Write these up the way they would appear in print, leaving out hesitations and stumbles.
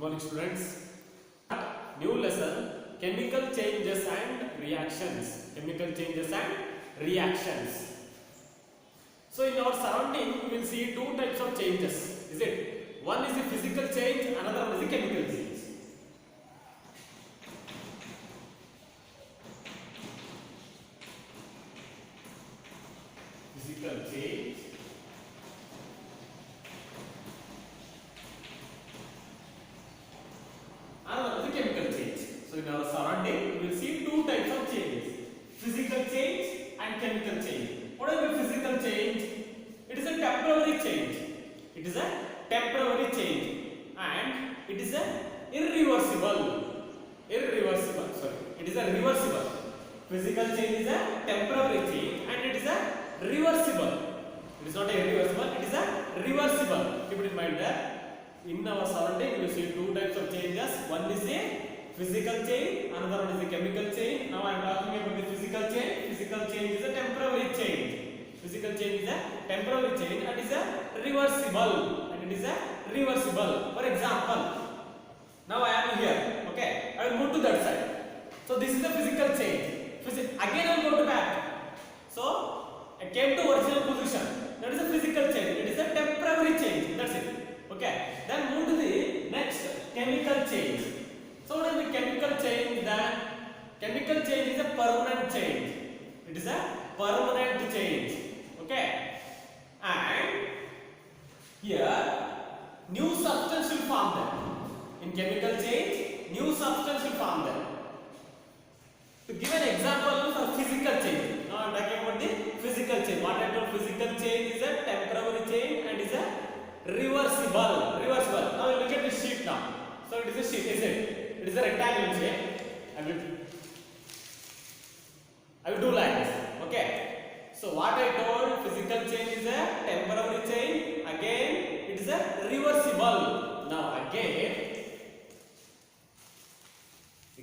morning students. New lesson, chemical changes and reactions. Chemical changes and reactions. So in our surrounding we will see two types of changes, is it? One is the physical change, another one is the chemical change. Physical change, another is the chemical change. So in our surrounding we will see two types of changes, physical change and chemical change. What is the physical change? It is a temporary change. It is a temporary change and it is a irreversible. Sorry, it is a reversible. Physical change is a temporary change and it is a reversible. It is not a irreversible, it is a reversible. Keep it in mind that in our surrounding we will see two types of changes. One is a physical change, another one is a chemical change. Now I am talking about the physical change. Physical change is a temporary change. Physical change is a temporary change and is a reversible. And it is a reversible. For example, now I am here. Okay, I will move to that side. So this is the physical change. Again I will go to back. So I came to original position. That is a physical change. It is a temporary change. That's it. Okay. Then move to the next chemical change. So what is the chemical change? Then chemical change is a permanent change. It is a permanent change. Okay. And here new substance will form there. In chemical change, new substance will form there. To give an example for physical change. Now I am talking about the physical change. What I told, physical change is a temporary change and is a reversible. Now we look at the sheet now. So it is a sheet, is it? It is a rectangle shape. I will do like this. Okay. So what I told, physical change is a temporary change. Again, it is a reversible. Now again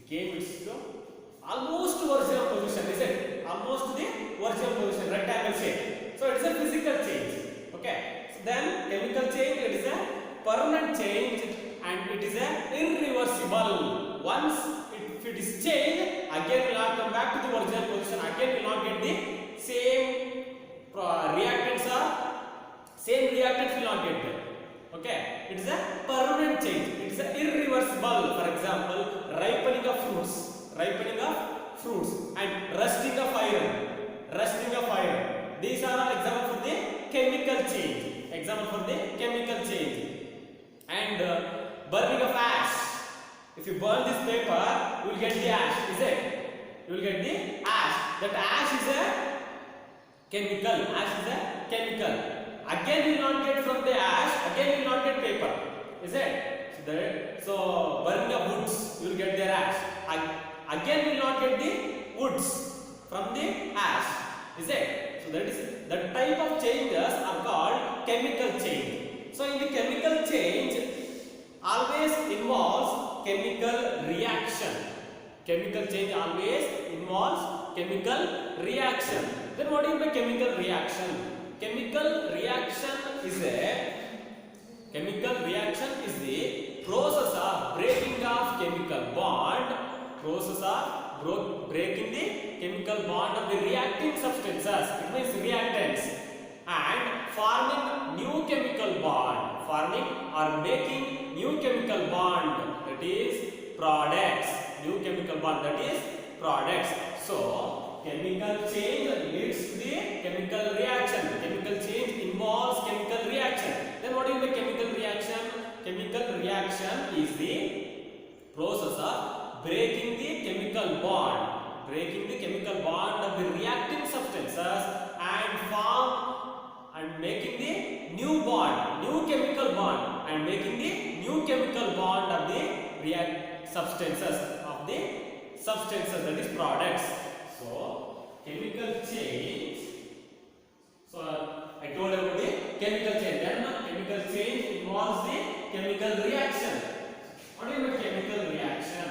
it's almost original position, is it? Almost the original position, rectangle shape. So it is a physical change. Okay. So then chemical change, it is a permanent change and it is a irreversible. Once if it is changed, again will not come back to the original position. Again will not get the same reactants or same reactants will not get there. Okay. It is a permanent change. It is a irreversible. For example, ripening of fruits. And rusting of iron. These are all examples for the chemical change. And burning of ash. If you burn this paper, you will get the ash, is it? You will get the ash. That ash is a chemical. Again you will not get from the ash, again you will not get paper, is it? So burning of woods, you will get their ash. Again we will not get the woods from the ash, is it? So that is the type of changes are called chemical change. So in the chemical change always involves chemical reaction. Chemical change always involves chemical reaction. Then what is the chemical reaction? Chemical reaction is the process of breaking of chemical bond. Breaking the chemical bond of the reacting substances, it means reactants, and forming new chemical bond, making new chemical bond, that is products. So chemical change leads to the chemical reaction. Chemical change involves chemical reaction. Then what is the chemical reaction? Chemical reaction is the process of breaking the chemical bond of the reacting substances and making the new chemical bond and making the new chemical bond of the substances, that is products. So chemical change. So I told about the chemical change. Then chemical change involves the chemical reaction. What is the chemical reaction?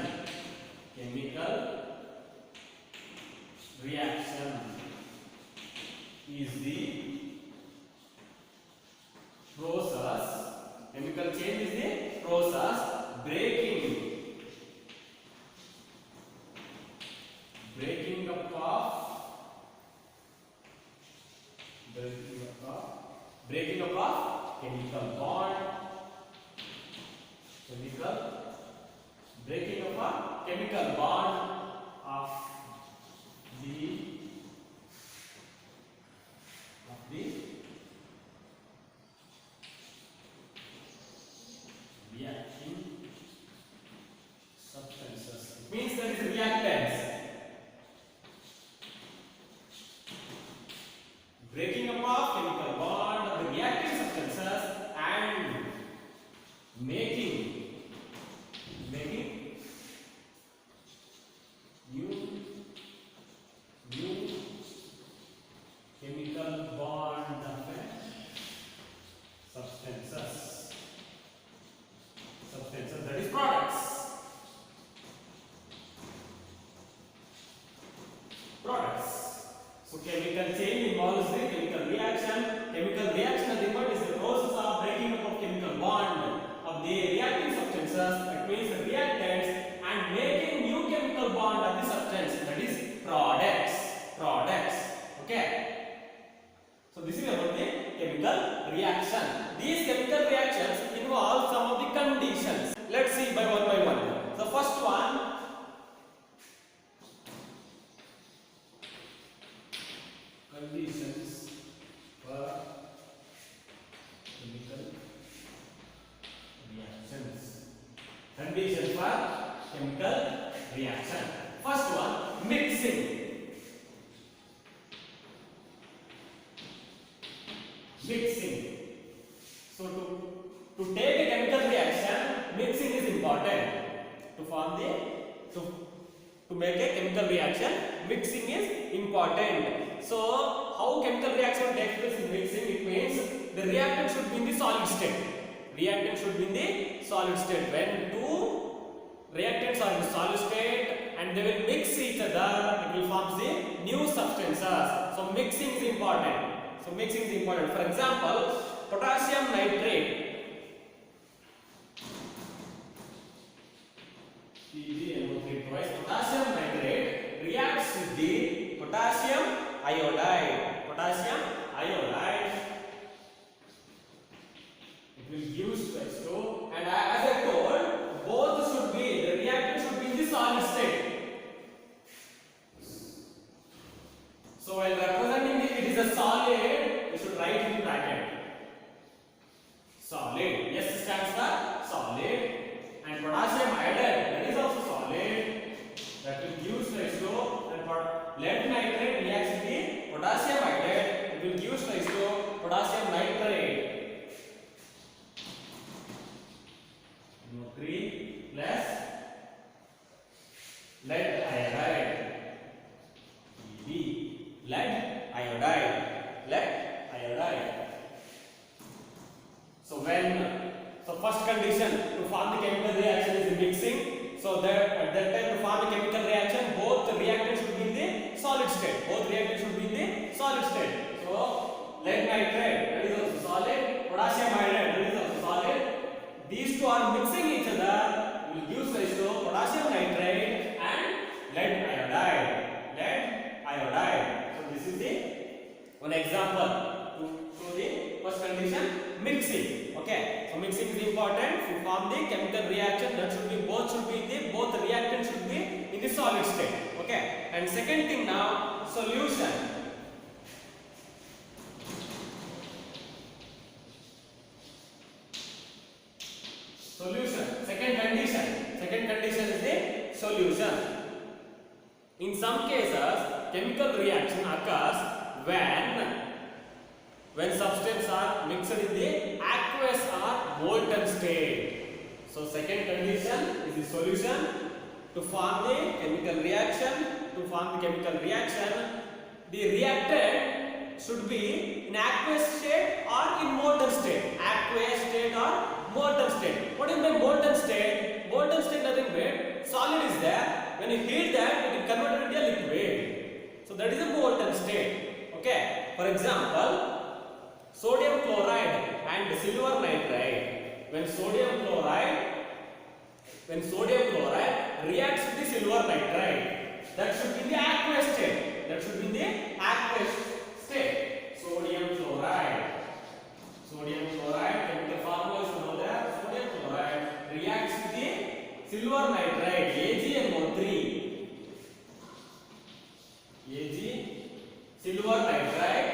Chemical reaction is the process. Chemical change is the process breaking chemical breaking of a chemical bond of the reacting substances. It means there is reactants. Breaking up of chemical bond of the reacting substances and making new chemical bond of substances, that is products. So chemical change involves the chemical reaction. Chemical reaction nothing but is the process of breaking up of chemical bond of the reacting substances, that means the reactants, and making new chemical bond of the substance, that is products. Okay. So this is about the chemical reaction. These chemical reactions involve some of the conditions. Let's see by one. The first one, conditions for chemical reactions. Conditions for chemical reaction. First one, mixing. So to take a chemical reaction, mixing is important. To make a chemical reaction, mixing is important. So how chemical reaction takes place in mixing? It means the reactant should be in the solid state. When two reactants are in the solid state and they will mix each other, it will form the new substances. So mixing is important. For example, potassium nitrate, PgNO3 twice. Potassium nitrate reacts with the potassium iodide. It will give rise to, and as I told, both should be, the reactant should be in the solid state. So while representing it is a solid, we should write in bracket. Solid. S stands for solid. And potassium iodide, that is also solid. That will give rise to, and lead nitrate reacts with the potassium iodide. It will give rise to potassium nitrate. NO3 plus lead iodide. Pb. Lead iodide. So first condition to form the chemical reaction is mixing. So that at that time to form the chemical reaction, both the reactants should be in the solid state. So lead nitrate, that is also solid. Potassium iodide, that is also solid. These two are mixing each other, will give rise to potassium nitrate and lead iodide. So this is the one example to the first condition, mixing. Okay, so mixing is important to form the chemical reaction. That should be both the reactants should be in the solid state. Okay, and second thing now, solution. Second condition is the solution. In some cases, chemical reaction occurs when substances are mixed in the aqueous or molten state. So second condition is the solution. To form the chemical reaction, the reactant should be in aqueous state or in molten state. What is the molten state? Molten state nothing but solid is there. When you heat that, it is converted into a liquid. So that is a molten state. Okay. For example, sodium chloride and silver nitride. When sodium chloride reacts with the silver nitride, that should be in the aqueous state. Sodium chloride, chemical formula is know that sodium chloride reacts silver nitride AgNO3. Ag silver nitride.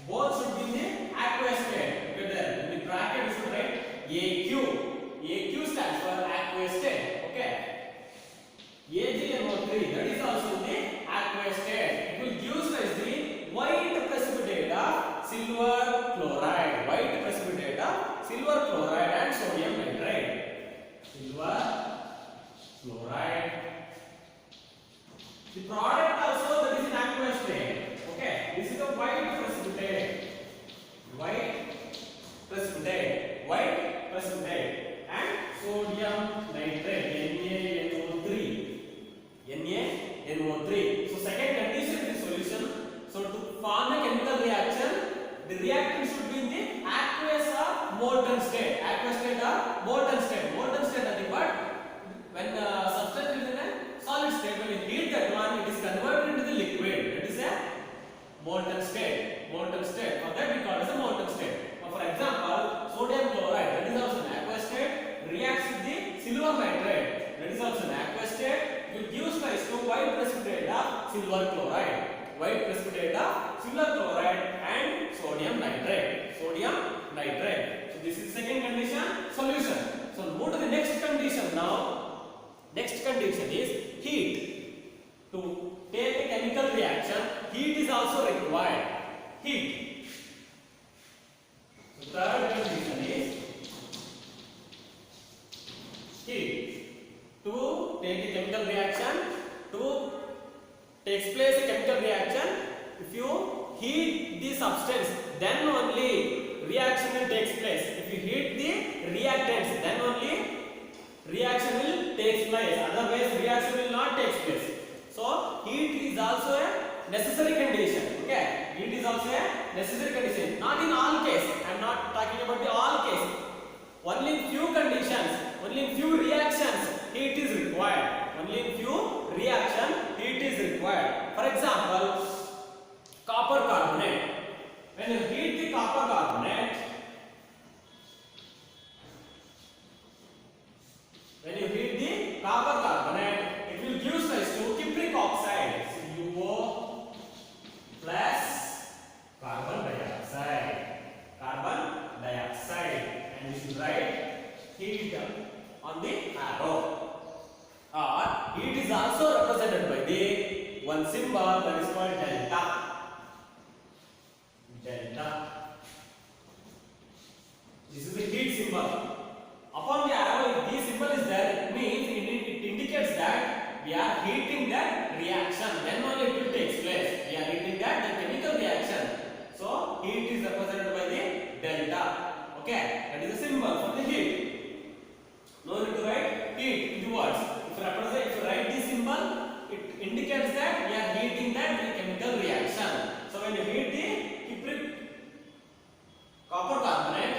Both should be in the aqueous state. Look at that. In the bracket you should write AQ. AQ stands for aqueous state. Okay. AgNO3, that is also in the aqueous state. It will give us the white precipitate of silver chloride. White precipitate of silver chloride and sodium nitride. Silver chloride. The product also that is in aqueous state. Okay, this is a white precipitate. White precipitate. White precipitate and sodium nitrate NaNO3. NaNO3. So second condition in the solution. So to form a chemical reaction, the reactant should be in the aqueous or molten state. Aqueous state or molten state. Molten state nothing but when substance is in a solid state, when you heat that one, it is converted into the liquid. That is a molten state. Molten state. For that we call it as a molten state. For example, sodium chloride, that is also an aqueous state, reacts with the silver nitride. That is also an aqueous state. It will give rise to white precipitate of silver chloride. White precipitate of silver chloride and sodium nitrate. Sodium nitrate. So this is the second condition. Solution. So move to the next condition now. Next condition is heat. To take a chemical reaction, heat is also required. Heat. So third condition is heat. To take a chemical reaction, to takes place a chemical reaction, if you heat the substance, then only reaction will take place. If you heat the reactants, then only reaction will take place. Otherwise reaction will not take place. So heat is also a necessary condition. Okay, heat is also a necessary condition. Not in all cases. I am not talking about the all cases. Only in few conditions, only in few reactions, heat is required. Only in few reaction, heat is required. For example, copper carbonate. When you heat the copper carbonate, it will give rise to cupric oxide, CuO plus carbon dioxide. Carbon dioxide, and we should write heat on the arrow. Or heat is also represented by the one symbol that is called delta. Delta. This is the heat symbol. Upon the arrow, if this symbol is there, it means it indicates that we are heating that reaction. Then only it will take place. We are heating that the chemical reaction. So heat is represented by the delta. Okay, that is a symbol for the heat. No need to write heat in the words. If you write this symbol, it indicates that we are heating that chemical reaction. So when you heat the copper carbonate,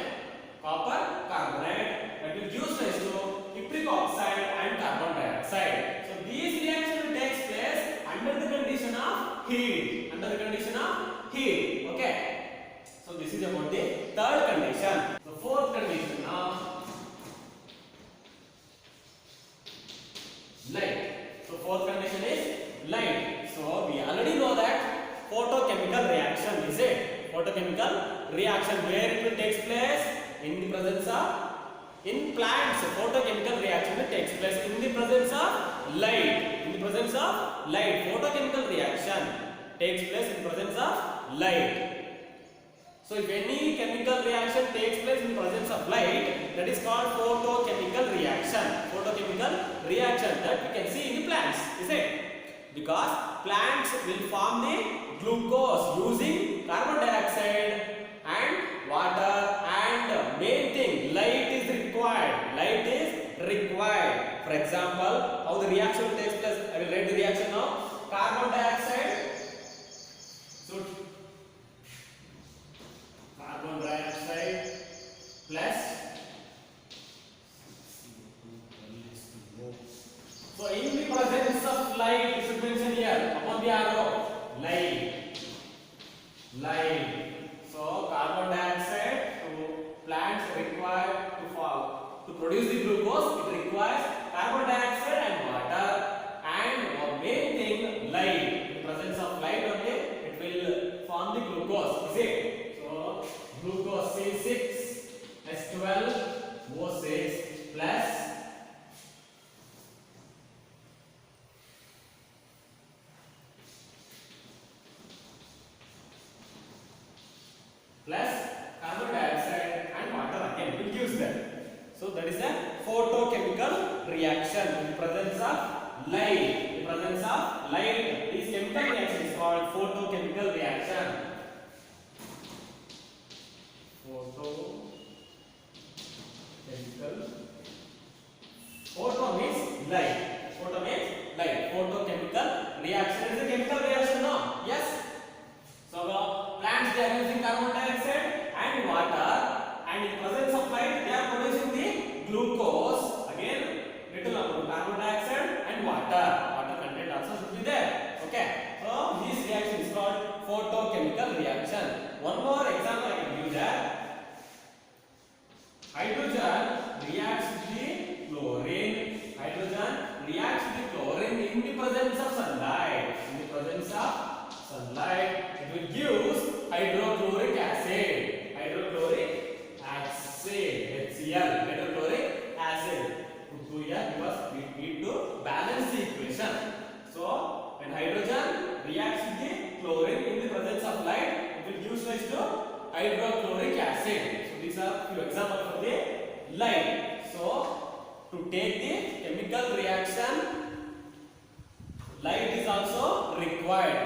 that will give rise to cupric oxide and carbon dioxide. So these reaction takes place under the condition of heat. Under the condition of heat. Okay. So this is about the third condition. The fourth condition now. Light. So fourth condition is light. So we already know that photochemical reaction is it. Photochemical reaction where it will takes place in the presence of plants. Photochemical reaction will takes place in the presence of light. In the presence of light, photochemical reaction takes place in the presence of light. So if any chemical reaction takes place in the presence of light, that is called photochemical reaction. Photochemical reaction that we can see in the plants, is it? Because plants will form the glucose using carbon dioxide and water, and main thing, light is required. Light is required. For example, how the reaction takes place, I will write the reaction now. Carbon dioxide, so carbon dioxide plus, so in the presence of light, you should mention here upon the arrow, light. So carbon dioxide, plants require to produce the glucose, it requires carbon reaction in presence of light. In presence of light, this chemical reaction is called photochemical reaction. Photochemical. Photo means light. Photo means light. Photochemical reaction is a chemical reaction, no? Yes. So plants they are using carbon dioxide and water, and in presence of light they are producing the glucose. Again, little amount of carbon dioxide and water. Water content also should be there. Okay. So this reaction is called photochemical reaction. One more example I can give that. Hydrogen reacts with the chlorine. Hydrogen reacts with the chlorine in the presence of sunlight. In the presence of sunlight, it will give hydrochloric acid. Hydrochloric acid, HCl. Hydrochloric acid. Put here because we need to balance the equation. So when hydrogen reacts with the chlorine in the presence of light, it will give rise to hydrochloric acid. So these are few examples for the light. So to take the chemical reaction, light is also required.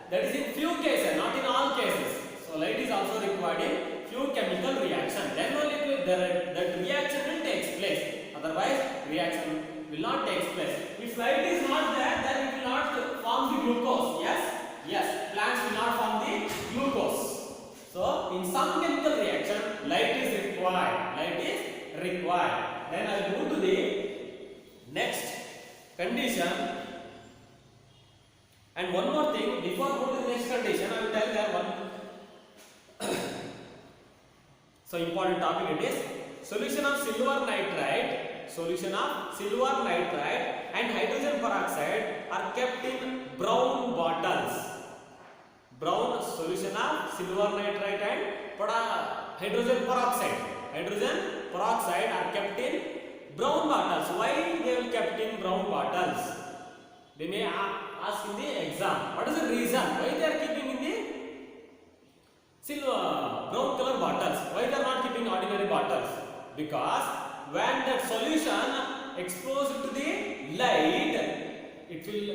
That is in few cases, not in all cases. So light is also required in few chemical reaction. Then only that reaction will take place. Otherwise, reaction will not take place. If light is not there, then it will not form the glucose. Yes, yes. Plants will not form the glucose. So in some chemical reaction, light is required. Light is required. Then I will move to the next condition. And one more thing, before going to the next condition, I will tell there one so important topic it is solution of silver nitride. Solution of silver nitride and hydrogen peroxide are kept in brown bottles. Brown solution of silver nitride and hydrogen peroxide. Hydrogen peroxide are kept in brown bottles. Why they will kept in brown bottles? They may ask in the exam. What is the reason? Why they are keeping in the silver brown color bottles? Why they are not keeping ordinary bottles? Because when that solution exposed to the light, it will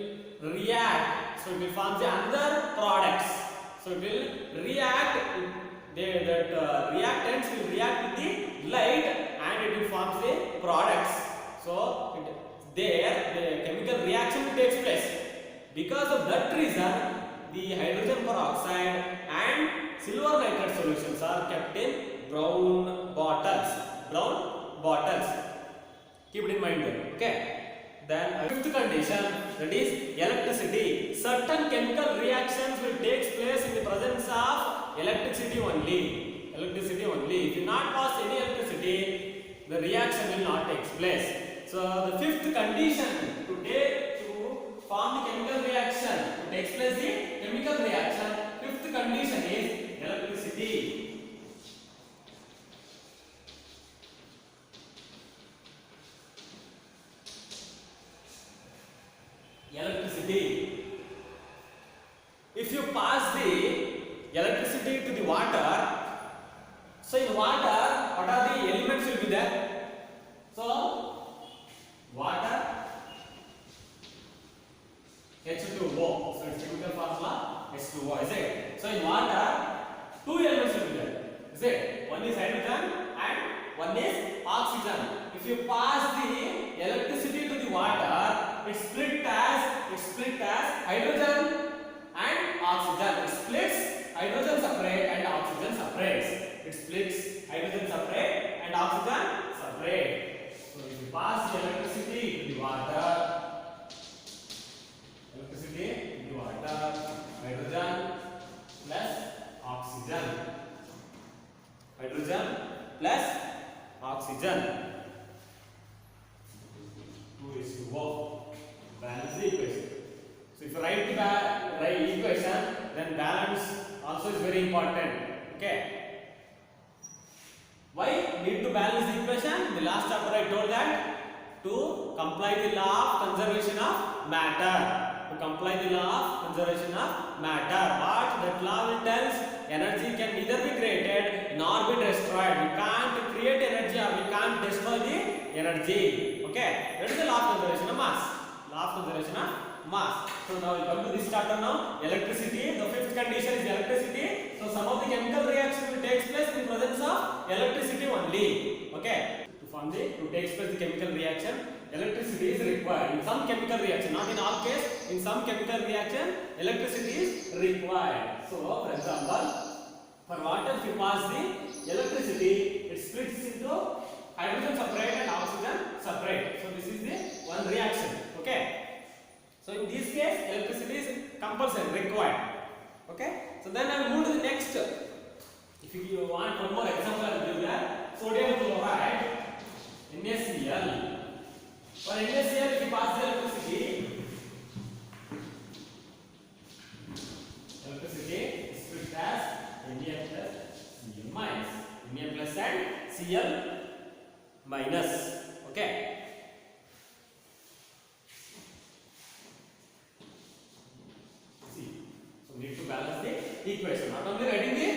react. So it will form the other products. So it will react. That reactants will react with the light and it will form the products. So there the chemical reaction takes place. Because of that reason, the hydrogen peroxide and silver nitrate solutions are kept in brown bottles. Brown bottles. Keep it in mind there. Okay. Then fifth condition, that is electricity. Certain chemical reactions will take place in the presence of electricity only. Electricity only. If you not pass any electricity, the reaction will not take place. So the fifth condition to form the chemical reaction, to take place the chemical reaction, fifth condition is electricity. Electricity. If you pass the electricity to the water, so in water, what are the elements will be there? So, water, H2O. So its chemical formula H2O, is it? So in water, two elements will be there. Is it? One is hydrogen and one is oxygen. If you pass the electricity to the water, it splits as hydrogen and oxygen. It splits hydrogen separate and oxygen separates. It splits hydrogen separate and oxygen separate. So if you pass the electricity to the water, hydrogen plus oxygen. Hydrogen plus oxygen. 2 is to 1. Balance the equation. So if you write the equation, then balance also is very important. Okay. Why need to balance the equation? The last chapter I told that to comply the law of conservation of matter. To comply the law of conservation of matter. But that law will tells energy can neither be created nor be destroyed. We can't create energy or we can't destroy the energy. Okay, that is the law of conservation of mass. Law of conservation of mass. So now we come to this chapter now. Electricity. The fifth condition is electricity. So some of the chemical reaction will take place in presence of electricity only. Okay. To take place the chemical reaction, electricity is required in some chemical reaction. Not in all case. In some chemical reaction, electricity is required. So for example, for water, if you pass the electricity, it splits into hydrogen separate and oxygen separate. So this is the one reaction. Okay. So in this case, electricity is compulsory, required. Okay. So then I will move to the next. If you want one more example, I will give that. Sodium chloride, NaCl. For NaCl, if you pass the electricity is split as Na plus Cl minus. Na plus and Cl minus. Okay. See, so we need to balance the equation. Not only writing the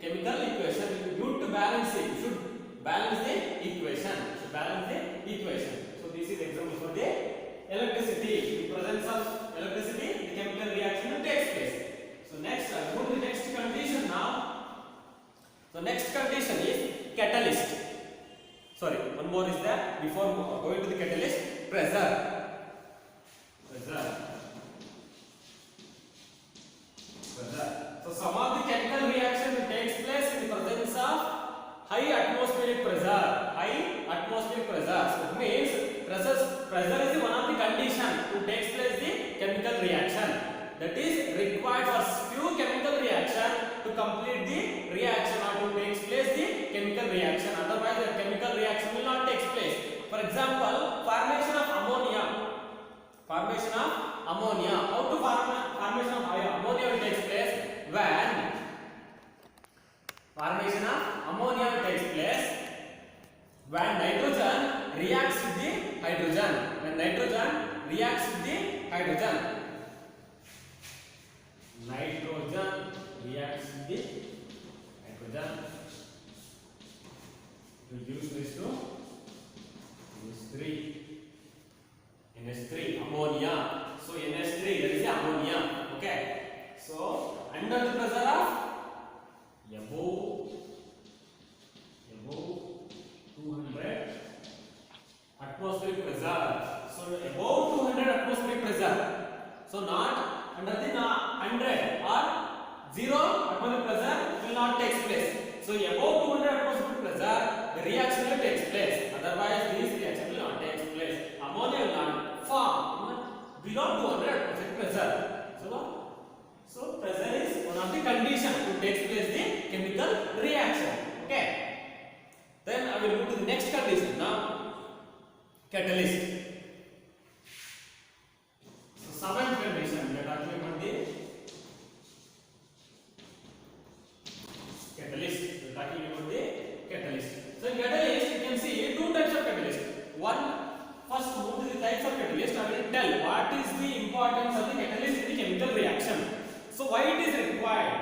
chemical equation, you need to balance it. You should balance the equation. So balance the equation. So this is example for the electricity. In presence of electricity, the chemical reaction takes place. So next, I will go to the next condition now. So next condition is catalyst. Sorry, one more is there. Before going to the catalyst, pressure. So some of the chemical reaction takes place in the presence of high atmospheric pressure. High atmospheric pressure. So it means pressure is one of the condition to take place the chemical reaction. That is required for few chemical reaction to complete the reaction or to take place the chemical reaction. Otherwise, the chemical reaction will not take place. For example, formation of ammonia. Formation of ammonia. How to formation of ammonia will take place when formation of ammonia takes place when nitrogen reacts with the hydrogen. When nitrogen reacts with the hydrogen. Nitrogen reacts with the hydrogen. Reduce this to NH3 ammonia. So NH3, that is ammonia. Okay. So under the pressure of above 200 atmospheric pressure. So above 200 atmospheric pressure. So not under the 100 or 0 atmospheric pressure will not take place. So above 200 atmospheric pressure, the reaction will take place. Otherwise, this reaction will not take place. Ammonia will not form below 200 atmospheric pressure. So pressure is one of the conditions to take place the chemical reaction. Okay. Then I will move to the next condition now. Catalyst. So seventh condition we are talking about the catalyst. We are talking about the catalyst. So in catalyst you can see two types of catalyst. First move to the types of catalyst. I will tell what is the importance of the catalyst in the chemical reaction. So why it is required?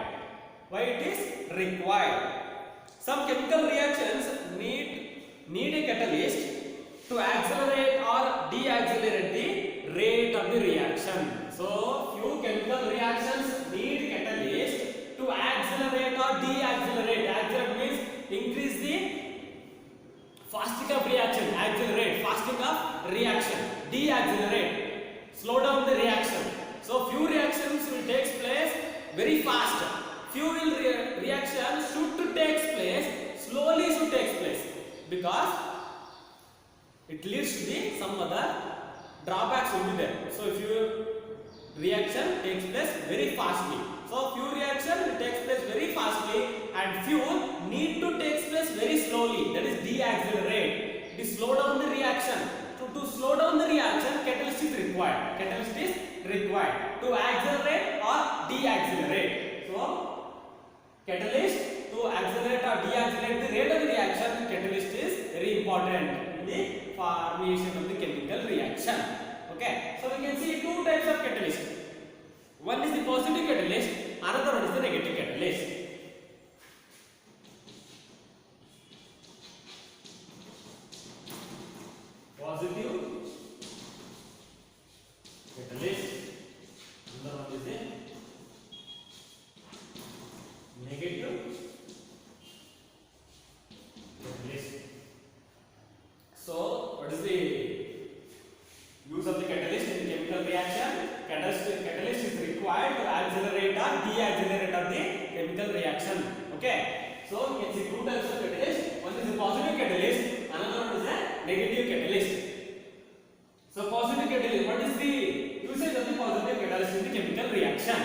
Why it is required? Some chemical reactions need a catalyst to accelerate or deaccelerate the rate of the reaction. So few chemical reactions need catalyst to accelerate or deaccelerate. Accelerate means increase the fasting of reaction. Accelerate, fasting of reaction. Deaccelerate, slow down the reaction. So few reactions will take place very fast. Few reactions should take place slowly should take place because it leads to the some other drawbacks will be there. So if your reaction takes place very fastly. So few reaction will take place very fastly and few need to take place very slowly. That is deaccelerate. It is slow down the reaction. So to slow down the reaction, catalyst is required. Catalyst is required to accelerate or deaccelerate. So catalyst to accelerate or deaccelerate the rate of the reaction, catalyst is very important in the formation of the chemical reaction. Okay, so we can see two types of catalyst. One is the positive catalyst, another one is the negative catalyst. Positive reaction. Okay, so you can see two types of catalyst. One is a positive catalyst, another one is a negative catalyst. So positive catalyst, what is the usage of the positive catalyst in the chemical reaction?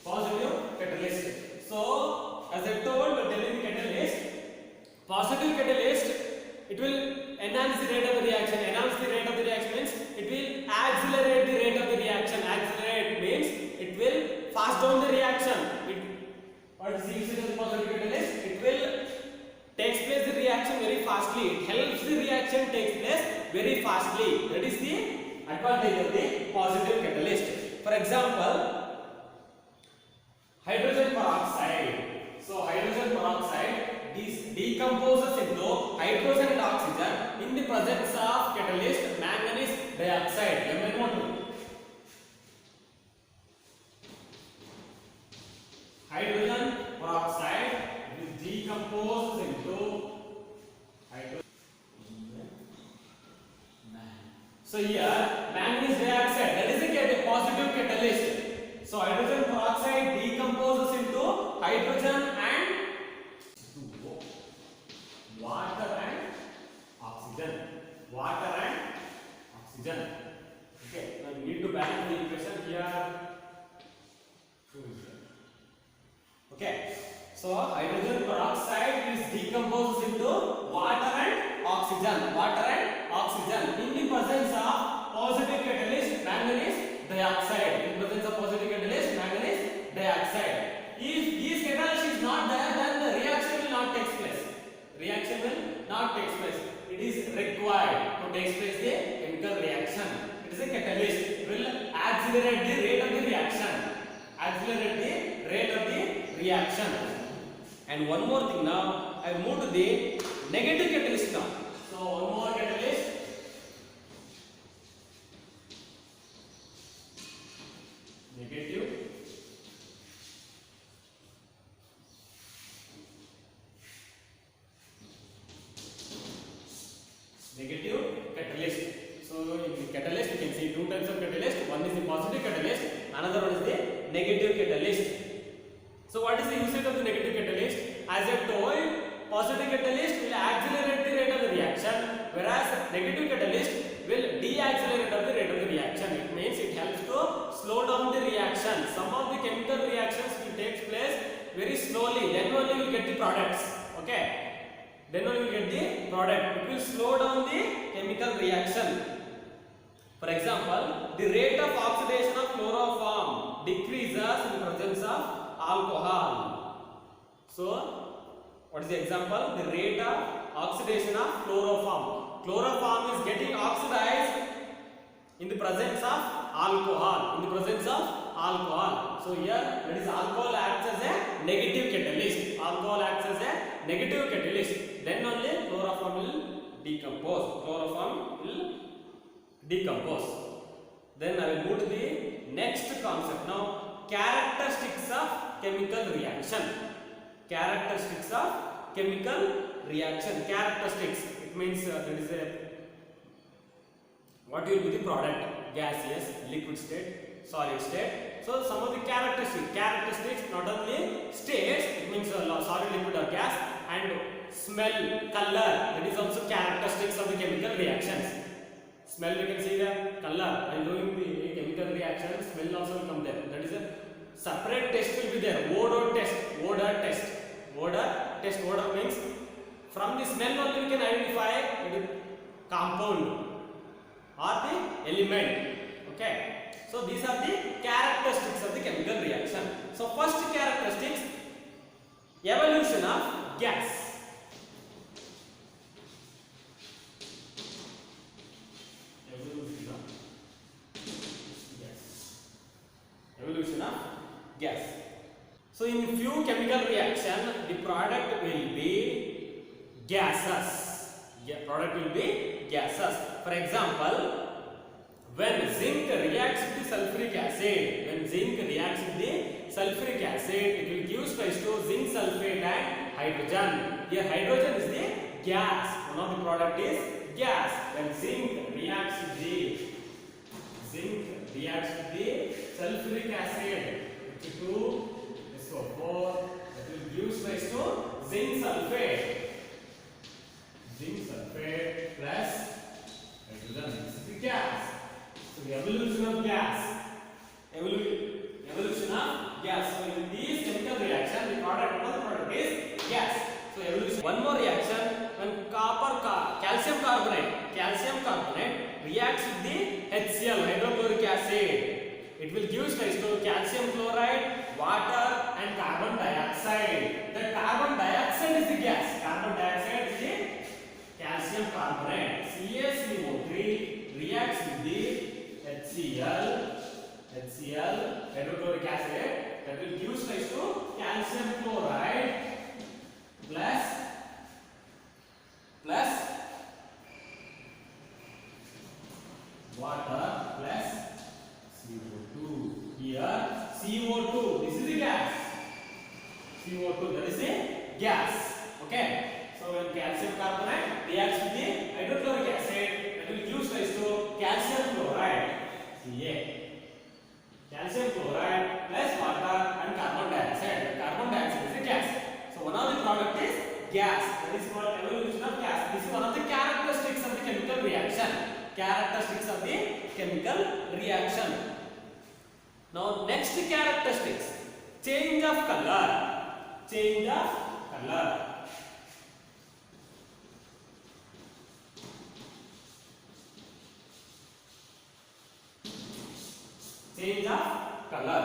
Positive catalyst. So as I told, we're telling catalyst, positive catalyst, it will enhance the rate of the reaction. Enhance the rate of the reaction means it will accelerate the rate of the reaction. Accelerate means it will fast down the reaction. What is the usage of the positive catalyst? It will takes place the reaction very fastly. It helps the reaction takes place very fastly. That is the advantage of the positive catalyst. For example, hydrogen peroxide. So hydrogen peroxide decomposes into hydrogen and oxygen in the presence of catalyst manganese dioxide, MnO2. Hydrogen peroxide decomposes into hydrogen. So here manganese dioxide, that is a positive catalyst. So hydrogen peroxide decomposes into hydrogen and water and oxygen. Water and oxygen. Okay, now we need to balance the equation here. Okay, so hydrogen peroxide is decomposed into water and oxygen. Water and oxygen in the presence of positive catalyst manganese dioxide. In presence of positive catalyst manganese dioxide. If this catalyst is not there, then the reaction will not take place. Reaction will not take place. It is required to take place the chemical reaction. It is a catalyst. It will accelerate the rate of the reaction. Accelerate the rate of the reaction. And one more thing now, I move to the negative catalyst now. So one more catalyst. Negative. Negative catalyst. So in catalyst you can see two types of catalyst. One is the positive catalyst, another one is the negative catalyst. So what is the usage of the negative catalyst? As I told, positive catalyst will accelerate the rate of the reaction, whereas negative catalyst will deaccelerate the rate of the reaction. It means it helps to slow down the reaction. Some of the chemical reactions will take place very slowly, then only we get the products. Okay, then only we get the product. It will slow down the chemical reaction. For example, the rate of oxidation of chloroform decreases in the presence of alcohol. So what is the example? The rate of oxidation of chloroform. Chloroform is getting oxidized in the presence of alcohol. In the presence of alcohol. So here, that is alcohol acts as a negative catalyst. Alcohol acts as a negative catalyst. Then only chloroform will decompose. Chloroform will decompose. Then I will move to the next concept now. Characteristics of chemical reaction. Characteristics of chemical reaction. Characteristics. It means that is a what will be the product? Gaseous, liquid state, solid state. So some of the characteristics not only states, it means solid, liquid or gas, and smell, color, that is also characteristics of the chemical reactions. Smell, you can see the color, and doing the chemical reaction, smell also will come there. That is a separate test will be there. Odor test. Odor means from the smell only we can identify the compound or the element. Okay, so these are the characteristics of the chemical reaction. So first characteristics, evolution of gas. Evolution of gas. So in few chemical reaction, the product will be gases. Product will be gases. For example, when zinc reacts with the sulfuric acid, it will give rise to zinc sulfate and hydrogen. Here hydrogen is the gas. One of the product is gas. When zinc reacts with the sulfuric acid, H2SO4, that will give rise to zinc sulfate. Zinc sulfate plus hydrogen. This is the gas. So the evolution of gas. Evolution of gas. So in this chemical reaction, the product is gas. So evolution. One more reaction when calcium carbonate reacts with the HCl, hydrochloric acid. It will give rise to calcium chloride, water, and carbon dioxide. The carbon dioxide is the gas. Carbon dioxide is the calcium carbonate. CaCO3 reacts with the HCl, hydrochloric acid. That will give rise to calcium chloride plus water plus CO2. Here CO2, this is the gas. CO2, that is a gas. Okay. So when calcium carbonate reacts with the hydrochloric acid, that will give rise to calcium chloride. Ca. Calcium chloride plus water and carbon dioxide. Carbon dioxide is a gas. So one of the product is gas. That is called evolution of gas. This is one of the characteristics of the chemical reaction. Characteristics of the chemical reaction. Now next characteristics. Change of color. Change of color. Change of color.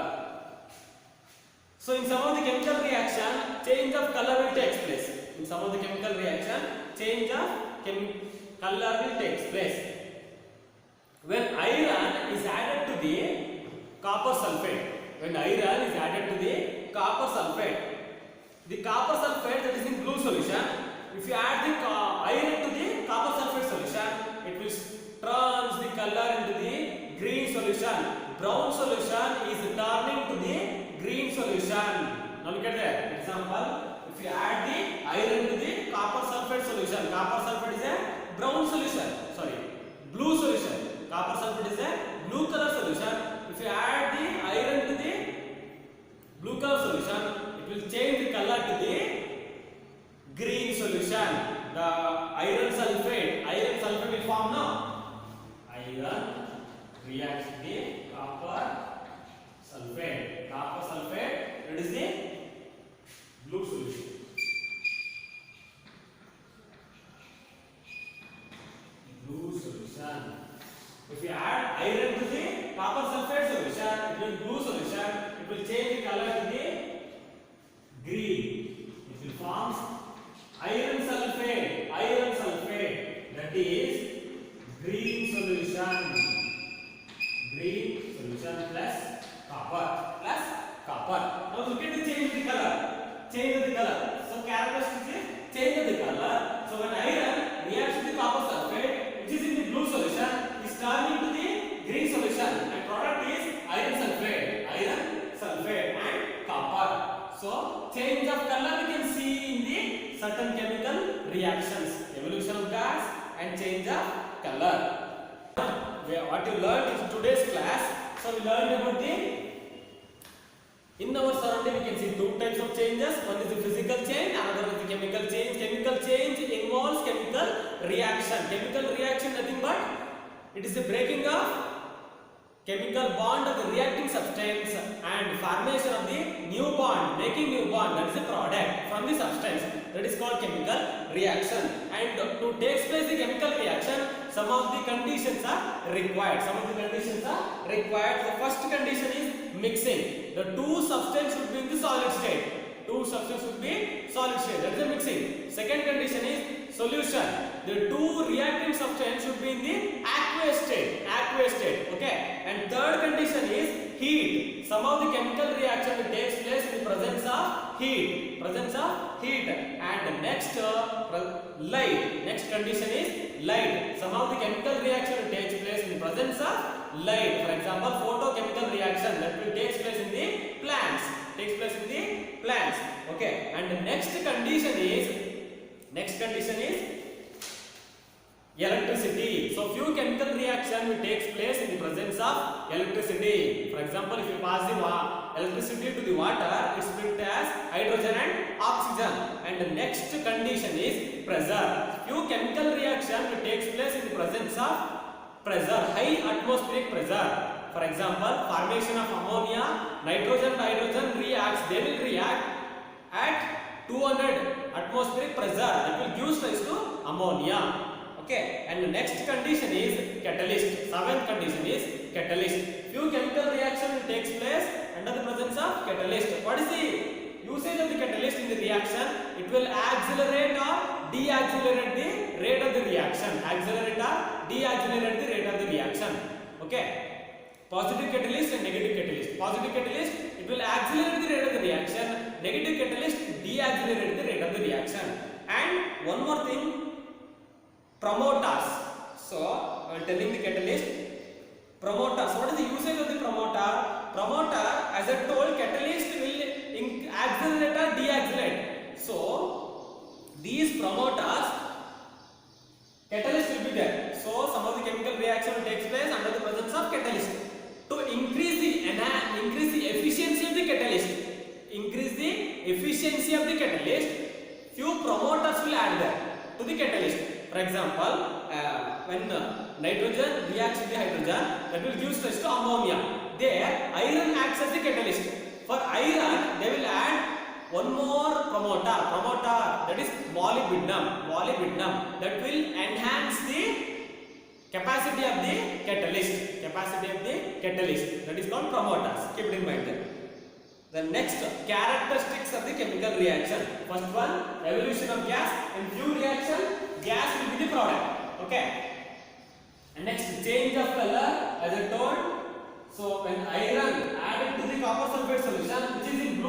So in some of the chemical reaction, change of color will take place. In some of the chemical reaction, change of color will take place. When iron is added to the copper sulfate, the copper sulfate that is in blue solution, if you add the iron to the copper sulfate solution, it will turns the color into the green solution. Brown solution is turning to the green solution. Now look at that example. If you add the iron to the copper sulfate solution, copper sulfate is a brown solution. Blue solution. Copper sulfate is a blue color solution. If you add the iron to the blue color solution, it will change the color to the green solution. The iron sulfate will form now. Iron reacts with the copper sulfate. That is the blue solution. If you add iron to the copper sulfate solution, it will blue solution. It will change the color to the green. It will form iron sulfate. That is green solution. Plus copper. Now look at the change of the color. So characteristics is change of the color. So when iron reacts with the copper sulfate, which is in the blue solution, is turning to the green solution, and product is iron sulfate and copper. So change of color we can see in the certain chemical reactions. Evolution of gas and change of color. What you learned in today's class. So we learned about in our surrounding we can see two types of changes. One is the physical change, another is the chemical change. Chemical change involves chemical reaction. Chemical reaction nothing but it is the breaking of chemical bond of the reacting substance and formation of the new bond, making new bond, that is a product from the substance. That is called chemical reaction. And to take place the chemical reaction, some of the conditions are required. The first condition is mixing. The two substances should be in the solid state. That is a mixing. Second condition is solution. The two reacting substances should be in the aqueous state. Okay. And third condition is heat. Some of the chemical reaction will take place in the presence of heat. And next light. Next condition is light. Some of the chemical reaction will take place in the presence of light. For example, photochemical reaction that will take place in the plants. Okay. And the next condition is electricity. So few chemical reaction will takes place in the presence of electricity. For example, if you pass the electricity to the water, it split as hydrogen and oxygen. And the next condition is pressure. Few chemical reaction will takes place in the presence of pressure, high atmospheric pressure. For example, formation of ammonia, nitrogen and hydrogen reacts. They will react at 200 atmospheric pressure. That will give rise to ammonia. Okay, and the next condition is catalyst. Seventh condition is catalyst. Few chemical reaction takes place under the presence of catalyst. What is the usage of the catalyst in the reaction? It will accelerate or deaccelerate the rate of the reaction. Accelerate or deaccelerate the rate of the reaction. Okay. Positive catalyst and negative catalyst. Positive catalyst, it will accelerate the rate of the reaction. Negative catalyst, deaccelerate the rate of the reaction. And one more thing, promoters. So, I am telling the catalyst. Promoters. What is the usage of the promoter? Promoter, as I told, catalyst will accelerate or deaccelerate. So, these promoters, catalyst will be there. So, some of the chemical reaction takes place under the presence of catalyst. To increase the efficiency of the catalyst, few promoters will add there to the catalyst. For example, when nitrogen reacts with the hydrogen, that will give rise to ammonia. There, iron acts as the catalyst. For iron, they will add one more promoter, that is molybdenum, that will enhance the capacity of the catalyst. That is called promoters. Keep it in mind there. The next, characteristics of the chemical reaction. First one, evolution of gas. In few reaction, gas will be the product. Okay. And next, change of color, as I told. So when iron added to the copper sulfate solution, which is in blue